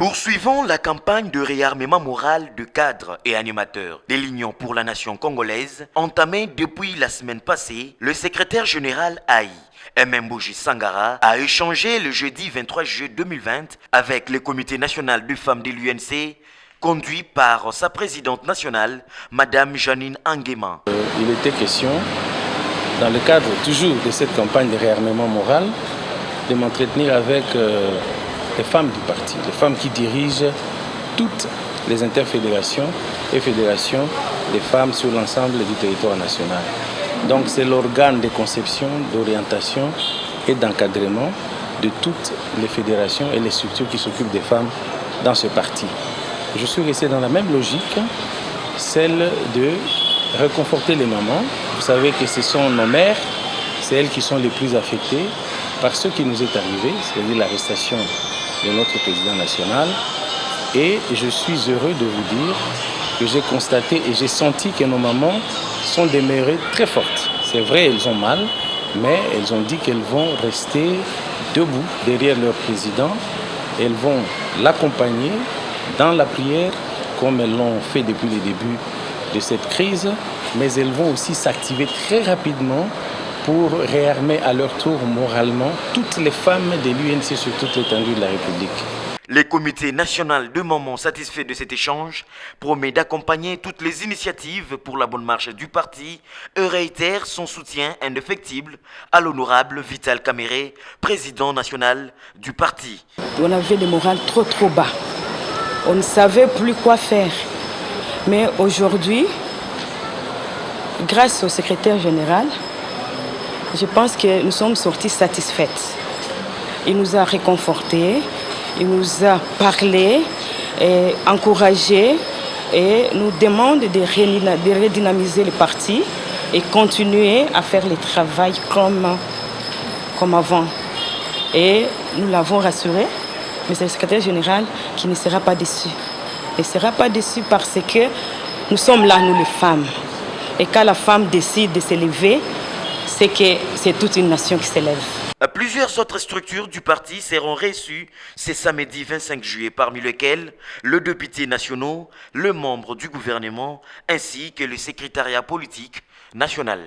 Poursuivons la campagne de réarmement moral de cadres et animateurs des Lignons pour la nation congolaise, entamée depuis la semaine passée. Le secrétaire général AI, Mbouji Sangara, a échangé le jeudi 23 juillet 2020 avec le comité national de femmes de l'UNC, conduit par sa présidente nationale, Madame Janine Angema. Il était question, dans le cadre toujours de cette campagne de réarmement moral, de m'entretenir avec les femmes du parti, les femmes qui dirigent toutes les interfédérations et fédérations des femmes sur l'ensemble du territoire national. Donc c'est l'organe de conception, d'orientation et d'encadrement de toutes les fédérations et les structures qui s'occupent des femmes dans ce parti. Je suis resté dans la même logique, celle de réconforter les mamans. Vous savez que ce sont nos mères, c'est elles qui sont les plus affectées par ce qui nous est arrivé, c'est-à-dire l'arrestation de notre président national. Et je suis heureux de vous dire que j'ai constaté et j'ai senti que nos mamans sont demeurées très fortes. C'est vrai, elles ont mal, mais elles ont dit qu'elles vont rester debout derrière leur président. Elles vont l'accompagner dans la prière, comme elles l'ont fait depuis le début de cette crise, mais elles vont aussi s'activer très rapidement pour réarmer à leur tour moralement toutes les femmes de l'UNC sur toute l'étendue de la République. Le comité national de moments satisfait de cet échange promet d'accompagner toutes les initiatives pour la bonne marche du parti et réitère son soutien indéfectible à l'honorable Vital Kamerhe, président national du parti. On avait le moral trop bas. On ne savait plus quoi faire. Mais aujourd'hui, grâce au secrétaire général, je pense que nous sommes sortis satisfaites. Il nous a réconfortés, il nous a parlé, et encouragés et nous demande de redynamiser le parti et continuer à faire le travail comme avant. Et nous l'avons rassuré, mais c'est le secrétaire général qui ne sera pas déçu. Il ne sera pas déçu parce que nous sommes là, nous les femmes. Et quand la femme décide de se lever, c'est que c'est toute une nation qui s'élève. Plusieurs autres structures du parti seront reçues ce samedi 25 juillet, parmi lesquelles le député national, le membre du gouvernement ainsi que le secrétariat politique national.